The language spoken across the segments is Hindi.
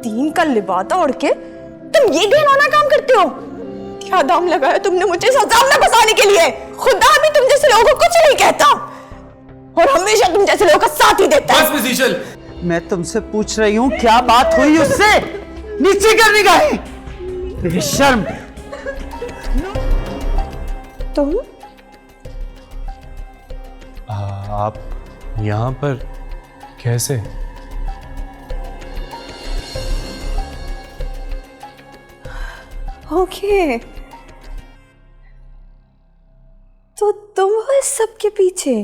दीन का लिबादा ओढ़ के तुम ये घिनौना काम करते हो। क्या दाम लगाया तुमने मुझे इस अजाब में फंसाने के लिए। खुदा भी तुम जैसे लोगों को कुछ नहीं कहता और हमेशा तुम जैसे लोगों का साथ ही देता है। बस मिस ईशल, मैं तुमसे पूछ रही हूँ क्या बात हुई उससे? नीचे कर निगाहें, बेशर्म। तुम आप यहाँ पर कैसे? ओके, तो तुम हो इस सब के पीछे।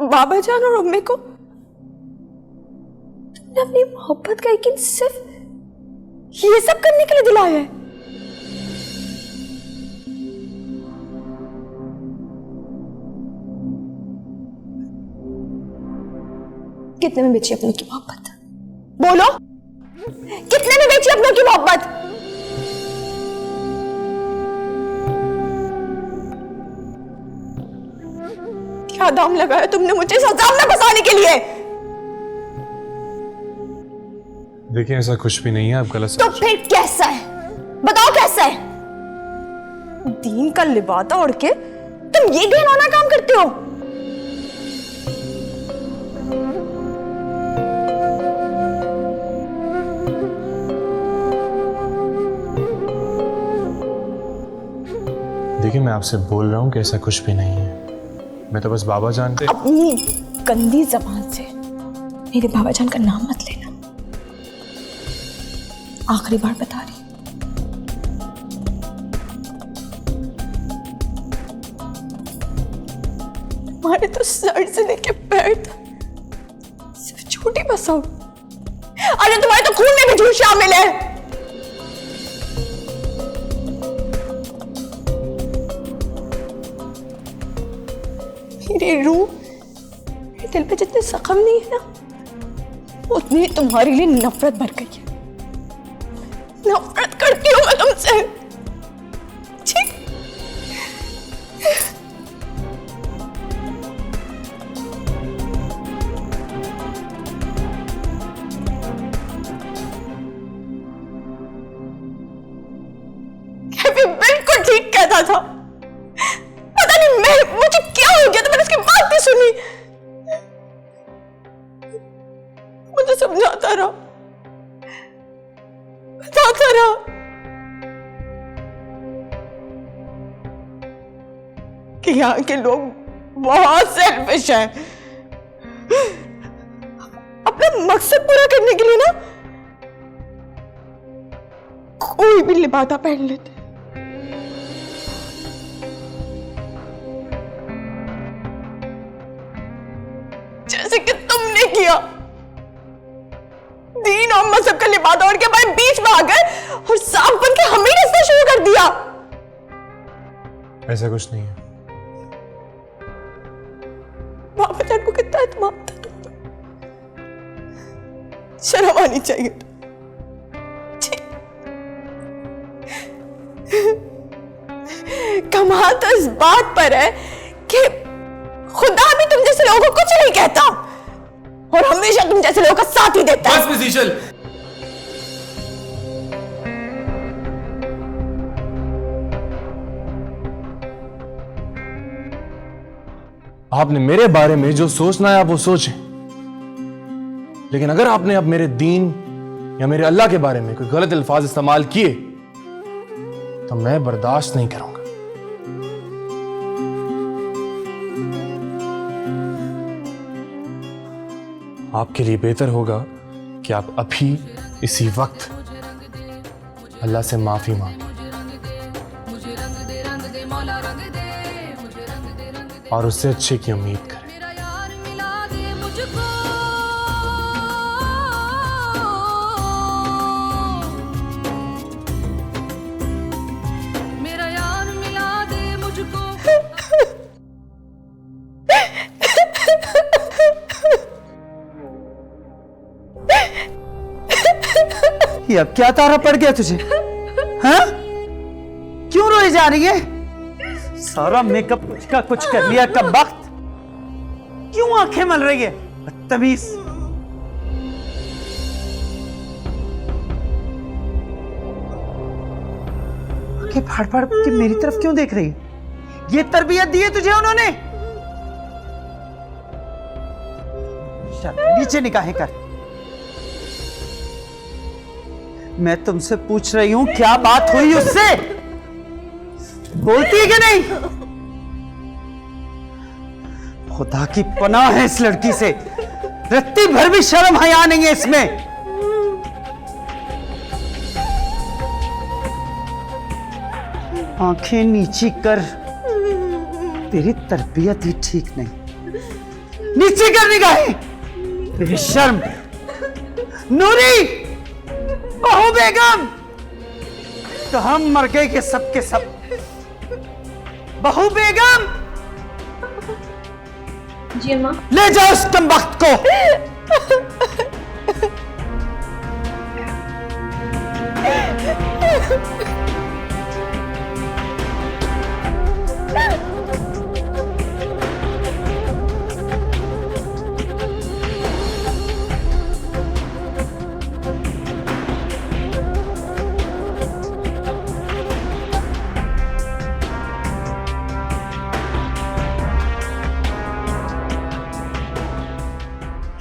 बाबा जान और अम्मी को तुमने अपनी मोहब्बत का यकीन सिर्फ ये सब करने के लिए दिलाया है। कितने में बेची अपनों की मोहब्बत? बोलो, कितने में बेची अपनों की मोहब्बत? क्या दाम लगाया तुमने मुझे इस अजाब में फंसाने के लिए। देखिए ऐसा कुछ भी नहीं है, आप गलत तो फिर कैसा है? बताओ कैसा है? दीन का लिबादा ओढ़ के तुम ये घिनौना काम करते हो। देखिए मैं आपसे बोल रहा हूँ कि ऐसा कुछ भी नहीं है। मैं तो बस बाबा जान पे अपनी गंदी जबान से मेरे बाबा जान का नाम मत लेना। आखिरी बार बता रही। हमारे तो सर से लेके पैर तक सिर्फ छोटी बसाओ। अरे तुम्हारे तो खून में भी झूठ शामिल है। मेरी रूह, मेरे दिल पे जितने जख्म नहीं है ना, उतनी तुम्हारे लिए नफरत भर गई है। नफरत करती हूँ मैं तुमसे। ठीक? कैफी बिल्कुल ठीक कहता था। पता नहीं मुझे क्या हो गया तो मैंने उसकी बात नहीं सुनी। मुझे समझाता रहा, बताता रहा। कि यहाँ के लोग बहुत सेल्फिश हैं। अपना मकसद पूरा करने के लिए ना कोई भी लिबादा पहन लेते। जैसे कि तुमने किया। दीन और मजहब का लिबादा ओढ़ के हमारे बीच में आ गए और सांप बन के हमें रिश्ता शुरू कर दिया। ऐसा कुछ नहीं है। बाबा जान को कितना एतमाद था तुम पर। शर्म आनी चाहिए। कमाल तो इस बात पर है कि खुदा भी तुम जैसे लोगों को कुछ नहीं कहता और हमेशा तुम जैसे लोगों का साथ ही देता है। बस मिस ईशल, आपने मेरे बारे में जो सोचना है आप वो सोचें, लेकिन अगर आपने अब मेरे दीन या मेरे अल्लाह के बारे में कोई गलत अल्फाज इस्तेमाल किए तो मैं बर्दाश्त नहीं करूंगा। आपके लिए बेहतर होगा कि आप अभी इसी वक्त अल्लाह से माफी मांगें और उससे अच्छे की उम्मीद करें। ये अब क्या तारा पड़ गया तुझे? हाँ? क्यों रोई जा रही है? सारा मेकअप का कुछ कर लिया कब वक्त। क्यों आंखें मल रही है बदतमीज। आंखें फाड़ फाड़ के मेरी तरफ क्यों देख रही है? ये तरबियत दी है तुझे उन्होंने? चल नीचे निकाहें कर। मैं तुमसे पूछ रही हूं क्या बात हुई उससे? बोलती है कि नहीं? खुदा की पनाह है इस लड़की से, रत्ती भर भी शर्म हया नहीं है इसमें। आंखें नीची कर, तेरी तरबियत ही ठीक नहीं। नीचे कर निगाहें बेशर्म। नूरी, बहू बेगम, तो हम मर गए के सब के सब। बहू बेगम, जी माँ। ले जाओ उस कमबख्त को।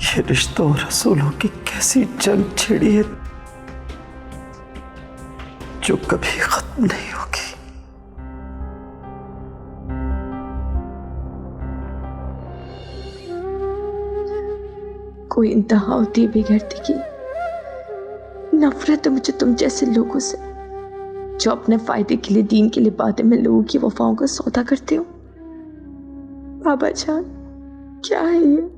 ये रिश्तों और रसूलों की कैसी जंग छिड़ी है जो कभी खत्म नहीं होगी। कोई इंतहा होती है बेगैरती की। नफरत है मुझे तुम जैसे लोगों से जो अपने फायदे के लिए, दीन के लिए बातें में लोगों की वफाओं का सौदा करते हो। बाबा जान, क्या है ये?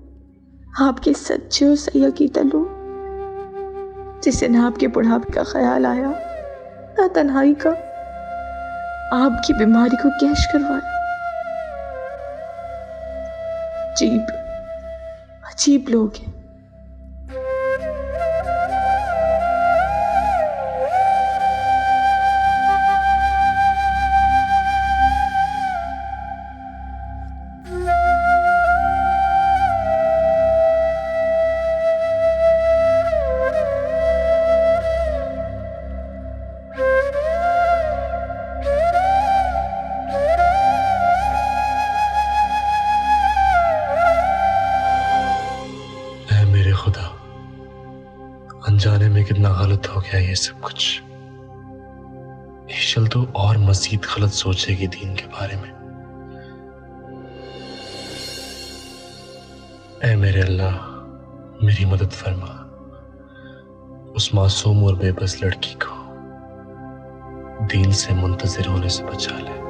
आपके सच्चे और सही अकीदा लोग जिसे ना आपके बुढ़ापे का ख्याल आया, ना तन्हाई का, आपकी बीमारी को कैश करवाया। अजीब अजीब लोग हैं। खुदा, अनजाने में कितना गलत हो गया ये सब कुछ। ईशल तो और मजीद गलत सोचेगी दीन के बारे में। ऐ मेरे अल्लाह, मेरी मदद फरमा, उस मासूम और बेबस लड़की को दीन से मुंतजिर होने से बचा ले।